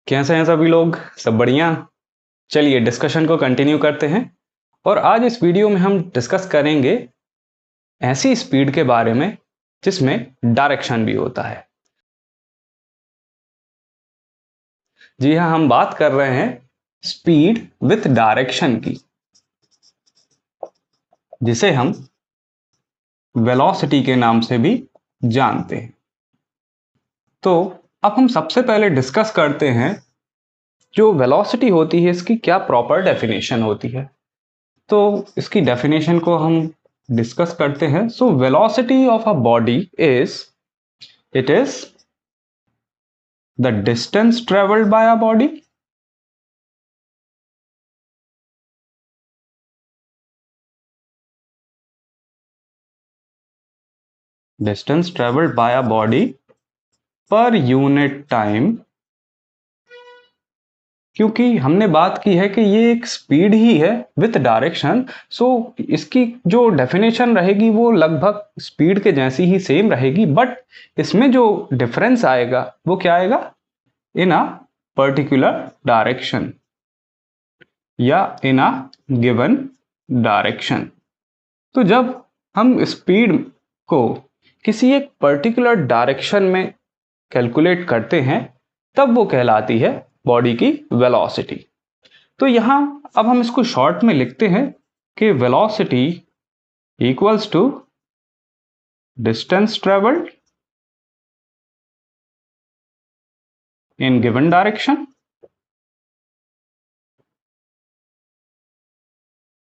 कैसे हैं सभी लोग? सब बढ़िया? चलिए डिस्कशन को कंटिन्यू करते हैं और आज इस वीडियो में हम डिस्कस करेंगे ऐसी स्पीड के बारे में जिसमें डायरेक्शन भी होता है। जी हाँ, हम बात कर रहे हैं स्पीड विथ डायरेक्शन की, जिसे हम वेलोसिटी के नाम से भी जानते हैं। तो अब हम सबसे पहले डिस्कस करते हैं जो वेलोसिटी होती है इसकी क्या प्रॉपर डेफिनेशन होती है। तो इसकी डेफिनेशन को हम डिस्कस करते हैं। So velocity of a body it is the distance travelled by a body distance travelled by a body per unit time. क्योंकि हमने बात की है कि ये एक स्पीड ही है विथ डायरेक्शन, सो इसकी जो डेफिनेशन रहेगी वो लगभग स्पीड के जैसी ही सेम रहेगी, बट इसमें जो डिफरेंस आएगा वो क्या आएगा? इन अ पर्टिकुलर डायरेक्शन या इन अ गिवन डायरेक्शन। तो जब हम स्पीड को किसी एक पर्टिकुलर डायरेक्शन में कैलकुलेट करते हैं तब वो कहलाती है बॉडी की वेलोसिटी। तो यहां अब हम इसको शॉर्ट में लिखते हैं कि velocity equals to distance travelled in given direction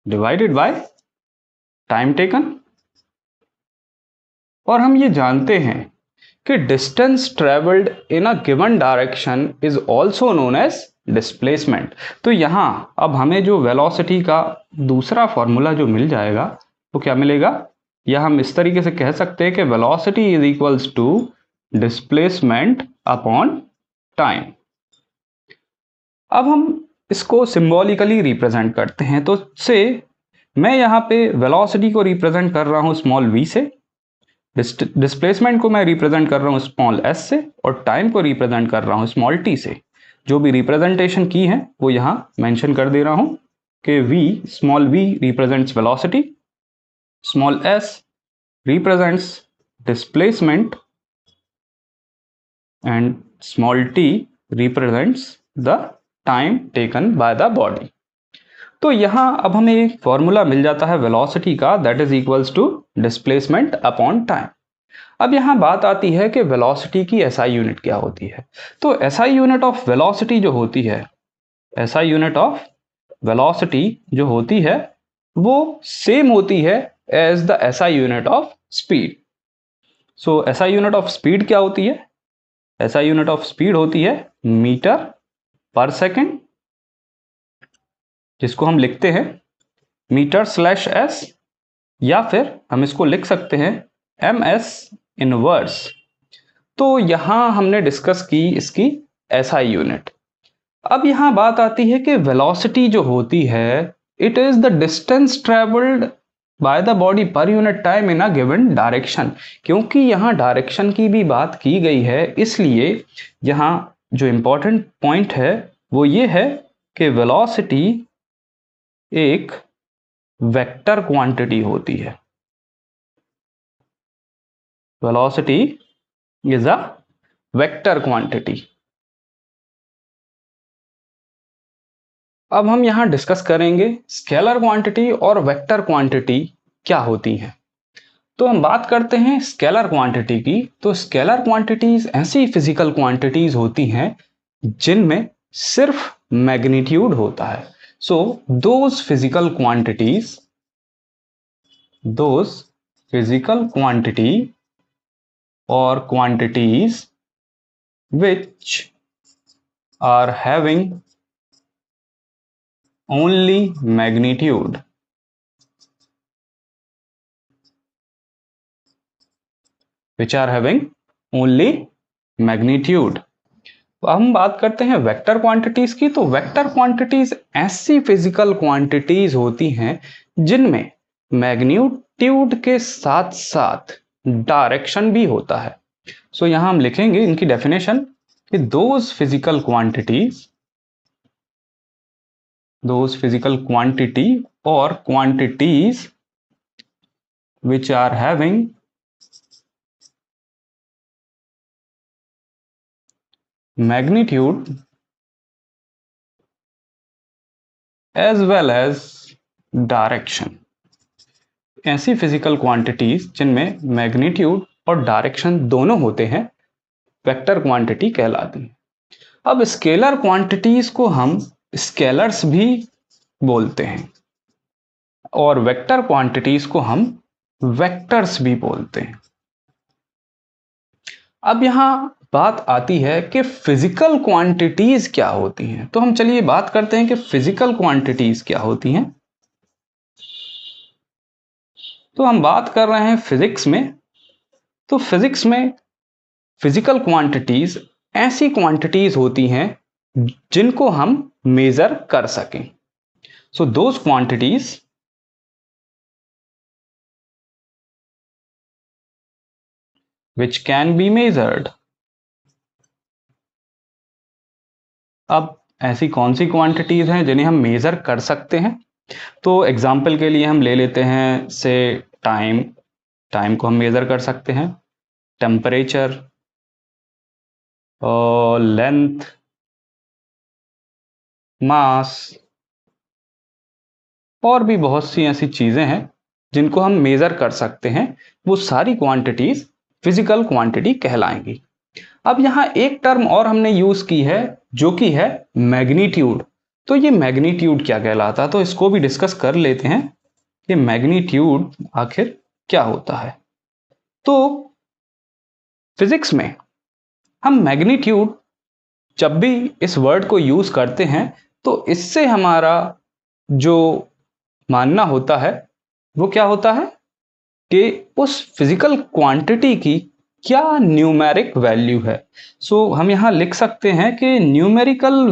divided by time taken. और हम ये जानते हैं कि distance travelled in a given direction is also known as displacement. तो यहां अब हमें जो वेलोसिटी का दूसरा फॉर्मूला जो मिल जाएगा वो क्या मिलेगा? या हम इस तरीके से कह सकते हैं कि velocity is equals to displacement upon time. अब हम इसको सिंबॉलिकली रिप्रेजेंट करते हैं। तो से मैं यहां पे वेलोसिटी को रिप्रेजेंट कर रहा हूं स्मॉल v से, डिस्प्लेसमेंट को मैं रिप्रेजेंट कर रहा हूं स्मॉल s से, और टाइम को रिप्रेजेंट कर रहा हूं स्मॉल t से। जो भी रिप्रेजेंटेशन की है वो यहां मेंशन कर दे रहा हूं कि v, small v represents velocity, small s represents displacement and small t represents the time taken by the body. तो यहां अब हमें एक फॉर्मूला मिल जाता है वेलोसिटी का, that is equals to displacement upon time. अब यहां बात आती है कि वेलोसिटी की एसआई यूनिट क्या होती है। तो एसआई यूनिट ऑफ वेलोसिटी जो होती है, एसआई यूनिट ऑफ वेलोसिटी जो होती है वो सेम होती है as the SI unit of speed. So SI unit of speed क्या होती है? एसआई यूनिट ऑफ स्पीड होती है मीटर पर सेकेंड, जिसको हम लिखते हैं मीटर स्लैश एस, या फिर हम इसको लिख सकते हैं एम एस इनवर्स। तो यहां हमने डिस्कस की इसकी एसआई यूनिट। अब यहां बात आती है कि वेलोसिटी जो होती है it is the distance travelled by the body per unit time in a given direction. क्योंकि यहां डायरेक्शन की भी बात की गई है, इसलिए यहां जो इंपॉर्टेंट पॉइंट है वो ये है कि वेलोसिटी एक वेक्टर क्वांटिटी होती है। Velocity is a vector quantity. अब हम यहां डिस्कस करेंगे स्केलर क्वांटिटी और वेक्टर क्वांटिटी क्या होती हैं। तो हम बात करते हैं स्केलर क्वांटिटी की। तो स्केलर क्वांटिटीज ऐसी फिजिकल क्वांटिटीज होती हैं जिनमें सिर्फ मैग्नीट्यूड होता है। So those physical quantity or quantities which are having only magnitude तो हम बात करते हैं वेक्टर क्वांटिटीज की। तो वेक्टर क्वांटिटीज ऐसी फिजिकल क्वांटिटीज होती हैं जिनमें मैग्नीट्यूड के साथ साथ डायरेक्शन भी होता है। सो यहां हम लिखेंगे इनकी डेफिनेशन कि those physical quantity or quantities which are having magnitude as well as direction, ऐसी फिजिकल क्वांटिटीज जिनमें मैग्नीट्यूड और डायरेक्शन दोनों होते हैं वेक्टर क्वांटिटी कहलाती हैं। अब स्केलर क्वांटिटीज को हम स्केलर्स भी बोलते हैं और वेक्टर क्वांटिटीज को हम वेक्टर्स भी बोलते हैं। अब यहां बात आती है कि फिजिकल क्वांटिटीज क्या होती हैं, तो हम चलिए बात करते हैं कि फिजिकल क्वांटिटीज क्या होती हैं। तो हम बात कर रहे हैं फिजिक्स में, तो फिजिक्स में फिजिकल क्वांटिटीज ऐसी क्वांटिटीज होती हैं जिनको हम मेजर कर सकें। So those quantities which can be measured। अब ऐसी कौन सी क्वांटिटीज हैं जिन्हें हम मेजर कर सकते हैं? तो एग्जाम्पल के लिए हम ले लेते हैं से टाइम को हम मेजर कर सकते हैं, टेम्परेचर और लेंथ, मास और भी बहुत सी ऐसी चीजें हैं जिनको हम मेजर कर सकते हैं। वो सारी क्वांटिटीज फिजिकल क्वांटिटी कहलाएंगी। अब यहां एक टर्म और हमने यूज की है जो कि है मैग्नीट्यूड। तो ये मैग्नीट्यूड क्या कहलाता है, तो इसको भी डिस्कस कर लेते हैं कि मैग्नीट्यूड आखिर क्या होता है। तो फिजिक्स में हम मैग्नीट्यूड जब भी इस वर्ड को यूज करते हैं तो इससे हमारा जो मानना होता है वो क्या होता है कि उस फिजिकल क्वांटिटी की क्या न्यूमेरिक वैल्यू है। सो हम यहां लिख सकते हैं कि numerical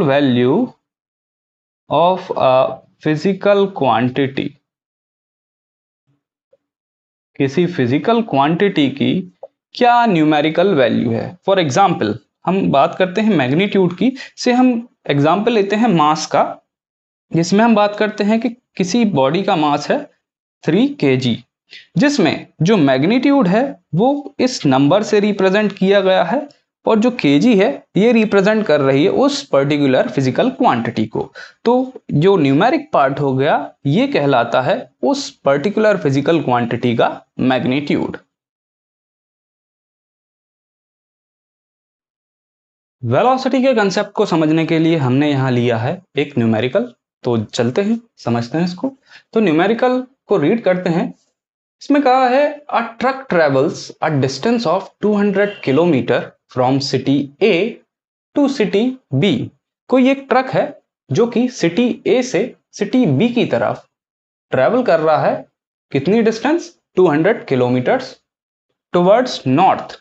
value of a physical quantity, किसी फिजिकल क्वांटिटी की क्या न्यूमेरिकल वैल्यू है। फॉर एग्जाम्पल हम बात करते हैं मैग्नीट्यूड की, से हम एग्जाम्पल लेते हैं मास का, जिसमें हम बात करते हैं कि किसी बॉडी का मास है 3 kg, जिसमें जो मैग्नीट्यूड है वो इस नंबर से रिप्रेजेंट किया गया है और जो kg है ये रिप्रेजेंट कर रही है उस पर्टिकुलर फिजिकल क्वांटिटी को। तो जो न्यूमेरिक पार्ट हो गया ये कहलाता है उस पर्टिकुलर फिजिकल क्वांटिटी का मैग्नीट्यूड। वेलोसिटी के कंसेप्ट को समझने के लिए हमने यहां लिया है एक न्यूमेरिकल, तो चलते हैं समझते हैं इसको। तो न्यूमेरिकल को रीड करते हैं। इसमें कहा है a truck travels a distance of 200 kilometre from city A to city B. कोई एक ट्रक है जो कि सिटी ए से सिटी बी की तरफ ट्रेवल कर रहा है, कितनी distance 200 kilometres towards north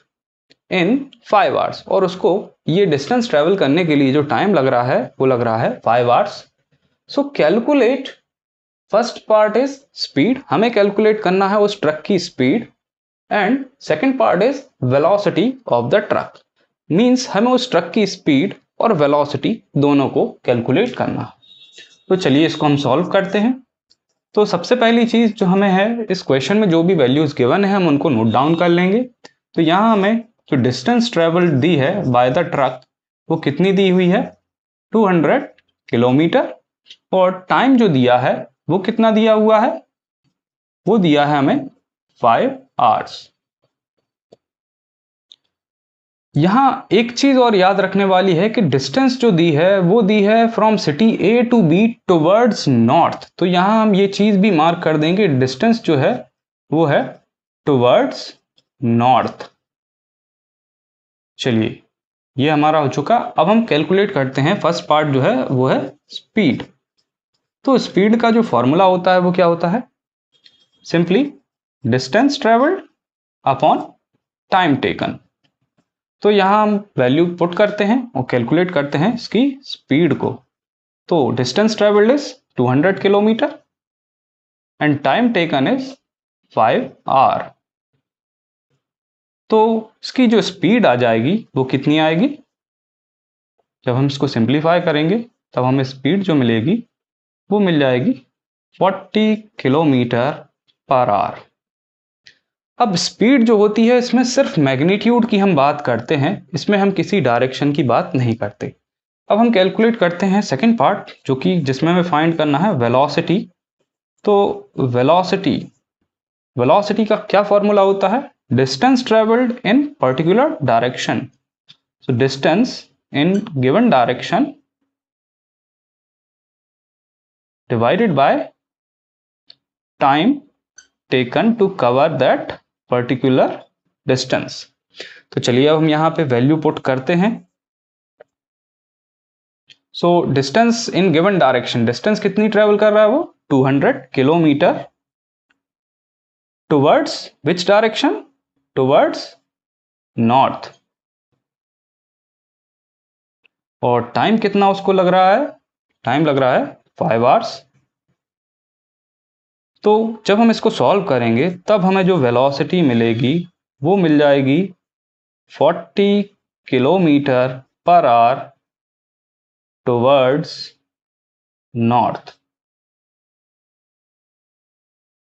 in 5 hours, और उसको ये डिस्टेंस ट्रेवल करने के लिए जो टाइम लग रहा है वो लग रहा है 5 hours. So calculate, first part is speed, हमें कैलकुलेट करना है उस ट्रक की speed, and second part is velocity of the truck, means हमें उस ट्रक की स्पीड और वेलोसिटी दोनों को कैलकुलेट करना है। तो चलिए इसको हम सॉल्व करते हैं। तो सबसे पहली चीज जो हमें है, इस क्वेश्चन में जो भी वैल्यूज गिवन है हम उनको नोट डाउन कर लेंगे। तो यहां हमें जो डिस्टेंस ट्रेवल्ड दी है बाय द ट्रक वो कितनी दी हुई है 200 किलोमीटर, और टाइम जो दिया है वो कितना दिया हुआ है, वो दिया है हमें 5 आवर्स। यहां एक चीज और याद रखने वाली है कि डिस्टेंस जो दी है वो दी है from city A to B towards north. तो यहां हम ये चीज भी मार्क कर देंगे, डिस्टेंस जो है वो है टुवर्ड्स नॉर्थ। चलिए ये हमारा हो चुका। अब हम कैलकुलेट करते हैं, फर्स्ट पार्ट जो है वो है स्पीड। तो स्पीड का जो फॉर्मूला होता है वो क्या होता है, simply distance travelled upon time taken. तो यहां हम वैल्यू पुट करते हैं और कैलकुलेट करते हैं इसकी स्पीड को। तो distance travelled is 200 kilometre and time taken is 5 hour. तो इसकी जो स्पीड आ जाएगी वो कितनी आएगी, जब हम इसको सिंप्लीफाई करेंगे तब हमें स्पीड जो मिलेगी वो मिल जाएगी 40 किलोमीटर पर आवर। अब स्पीड जो होती है इसमें सिर्फ मैग्नीट्यूड की हम बात करते हैं, इसमें हम किसी डायरेक्शन की बात नहीं करते। अब हम कैलकुलेट करते हैं सेकंड पार्ट, जो कि जिसमें हमें फाइंड करना है वेलोसिटी। तो वेलोसिटी वेलोसिटी का क्या फॉर्मूला होता है, distance travelled in particular direction. So distance in given direction divided by time taken to cover that particular distance। तो चलिए अब हम यहाँ पे वैल्यू पुट करते हैं। So distance in given direction, distance कितनी ट्रेवल कर रहा है वो 200 kilometre towards which direction, towards north. और टाइम कितना उसको लग रहा है, टाइम लग रहा है 5 आवर्स। तो जब हम इसको सॉल्व करेंगे तब हमें जो वेलोसिटी मिलेगी वो मिल जाएगी 40 kilometre per hour towards north.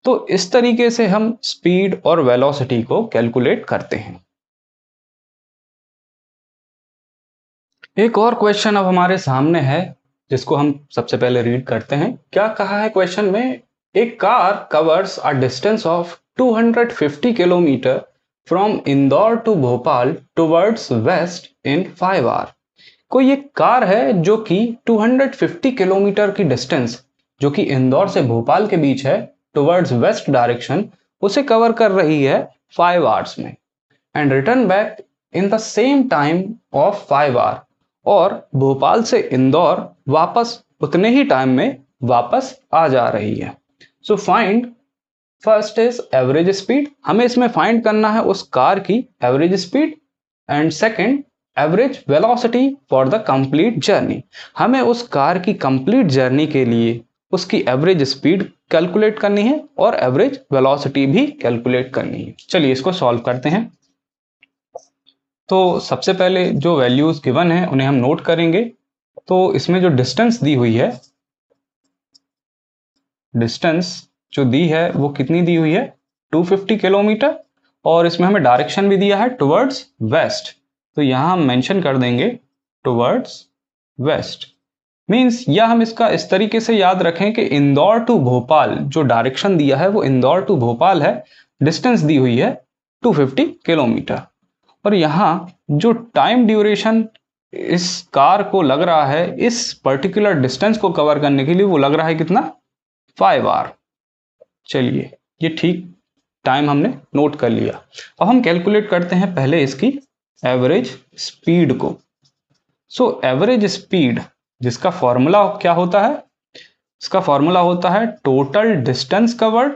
तो इस तरीके से हम स्पीड और वेलोसिटी को कैलकुलेट करते हैं। एक और क्वेश्चन अब हमारे सामने है जिसको हम सबसे पहले रीड करते हैं। क्या कहा है क्वेश्चन में, a car covers a distance of 250 kilometre from Indore to Bhopal towards west in 5 hour. कोई एक कार है जो कि 250 किलोमीटर की डिस्टेंस जो कि इंदौर से भोपाल के बीच है टुवर्ड्स वेस्ट डायरेक्शन, उसे कवर कर रही है 5 आवर्स में, and return back in the same time of 5 hour. और भोपाल से इंदौर वापस उतने ही टाइम में वापस आ जा रही है। So find, first is average speed, हमें इसमें फाइंड करना है उस कार की average speed, and second average velocity for the complete journey, हमें उस कार की कंप्लीट जर्नी के लिए उसकी एवरेज स्पीड कैलकुलेट करनी है और एवरेज वेलोसिटी भी कैलकुलेट करनी है। चलिए इसको सॉल्व करते हैं। तो सबसे पहले जो वैल्यूज गिवन है उन्हें हम नोट करेंगे। तो इसमें जो डिस्टेंस दी हुई है, डिस्टेंस जो दी है वो कितनी दी हुई है 250 किलोमीटर, और इसमें हमें डायरेक्शन भी दिया है टुवर्ड्स वेस्ट। तो यहां हम मेंशन कर देंगे टुवर्ड्स वेस्ट। मींस या हम इसका इस तरीके से याद रखें कि इंदौर टू भोपाल जो डायरेक्शन दिया है वो इंदौर टू भोपाल है, डिस्टेंस दी हुई है 250 किलोमीटर, और यहाँ जो टाइम ड्यूरेशन इस कार को लग रहा है इस पर्टिकुलर डिस्टेंस को कवर करने के लिए वो लग रहा है कितना 5 आवर। चलिए ये ठीक टाइम हमने नोट कर लिया। अब हम कैलकुलेट करते हैं पहले इसकी एवरेज स्पीड को। सो एवरेज स्पीड जिसका फॉर्मूला क्या होता है, इसका फॉर्मूला होता है total distance covered,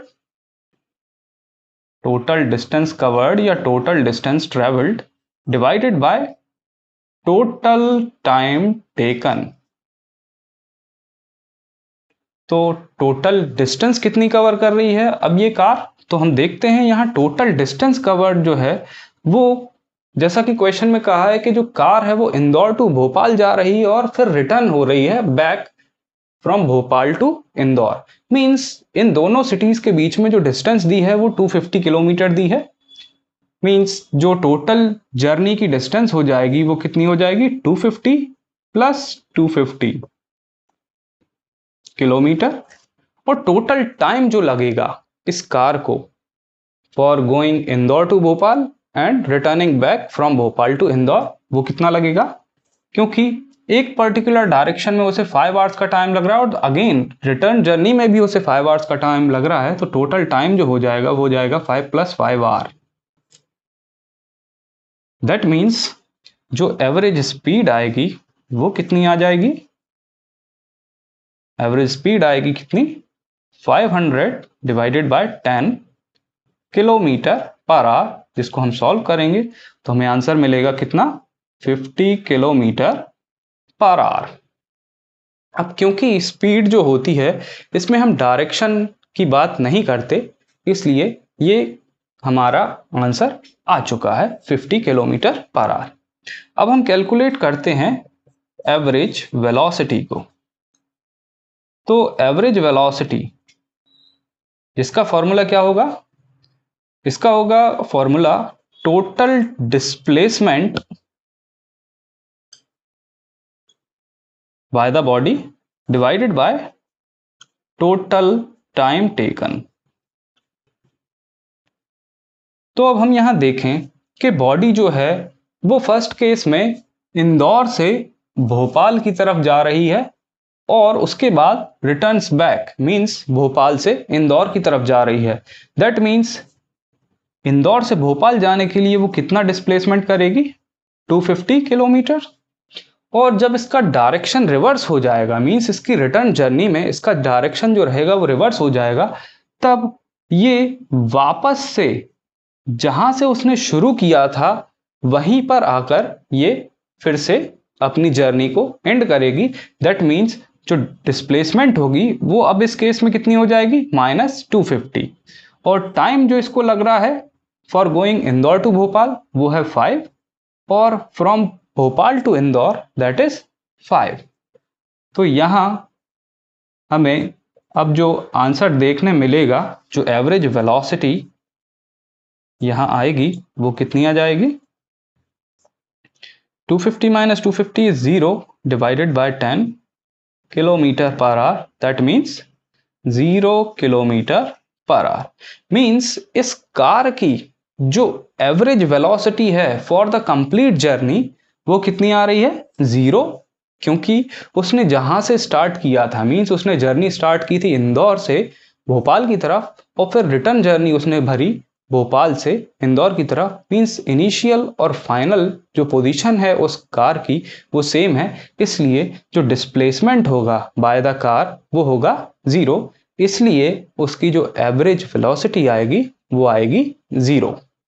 total distance covered या total distance travelled divided by total time taken. तो टोटल डिस्टेंस कितनी कवर कर रही है अब ये कार, तो हम देखते हैं यहाँ टोटल डिस्टेंस कवर्ड जो है वो, जैसा कि क्वेश्चन में कहा है कि जो कार है वो इंदौर टू भोपाल जा रही है और फिर रिटर्न हो रही है back from Bhopal to Indore. Means इन दोनों सिटीज के बीच में जो डिस्टेंस दी है वो 250 किलोमीटर दी है। मींस जो टोटल जर्नी की डिस्टेंस हो जाएगी वो कितनी हो जाएगी 250 प्लस 250 किलोमीटर, और टोटल टाइम जो लगेगा इस कार को for going Indore to Bhopal and returning back from Bhopal to Indore वो कितना लगेगा, क्योंकि एक पर्टिकुलर डायरेक्शन में उसे 5 आवर्स का टाइम लग रहा है और अगेन रिटर्न जर्नी में भी उसे 5 आवर्स का टाइम लग रहा है, तो टोटल टाइम जो हो जाएगा वो हो जाएगा 5 + 5 आवर। दैट मीन्स जो एवरेज स्पीड आएगी वो कितनी आ जाएगी, एवरेज स्पीड आएगी कितनी 500 divided by 10 kilometre per hour, जिसको हम सॉल्व करेंगे तो हमें आंसर मिलेगा कितना 50 किलोमीटर पर आवर। अब क्योंकि स्पीड जो होती है इसमें हम डायरेक्शन की बात नहीं करते, इसलिए ये हमारा आंसर आ चुका है 50 किलोमीटर पर आवर। अब हम कैलकुलेट करते हैं एवरेज वेलोसिटी को। तो एवरेज वेलोसिटी, इसका फॉर्मूला क्या होगा? इसका होगा formula total displacement by the body divided by total time taken. तो अब हम यहां देखें कि बॉडी जो है वो फर्स्ट केस में इंदौर से भोपाल की तरफ जा रही है और उसके बाद रिटर्न्स बैक, मींस भोपाल से इंदौर की तरफ जा रही है। दैट मींस इंदौर से भोपाल जाने के लिए वो कितना डिस्प्लेसमेंट करेगी? 250 किलोमीटर। और जब इसका डायरेक्शन रिवर्स हो जाएगा, मींस इसकी रिटर्न जर्नी में इसका डायरेक्शन जो रहेगा वो रिवर्स हो जाएगा, तब ये वापस से जहां से उसने शुरू किया था वहीं पर आकर ये फिर से अपनी जर्नी को एंड करेगी। दैट मींस जो डिस्प्लेसमेंट होगी वो अब इस केस में कितनी हो जाएगी? -250। और टाइम जो इसको लग रहा है for going Indore to Bhopal वो है 5, और from Bhopal to Indore that is 5। तो यहां हमें अब जो आंसर देखने मिलेगा, जो एवरेज वेलोसिटी यहां आएगी वो कितनी आ जाएगी? 250 - 250 is 0 divided by 10 kilometre per hour. That means 0 kilometre per hour. Means इस कार की जो एवरेज वेलोसिटी है फॉर द कंप्लीट जर्नी वो कितनी आ रही है? 0, क्योंकि उसने जहां से स्टार्ट किया था, मीन्स उसने जर्नी स्टार्ट की थी इंदौर से भोपाल की तरफ, और फिर रिटर्न जर्नी उसने भरी भोपाल से इंदौर की तरफ। मीन्स इनिशियल और फाइनल जो पोजीशन है उस कार की वो सेम है, इसलिए जो डिस्प्लेसमेंट होगा बाय द कार वो होगा 0। इसलिए उसकी जो एवरेज वेलोसिटी आएगी वो आएगी 0।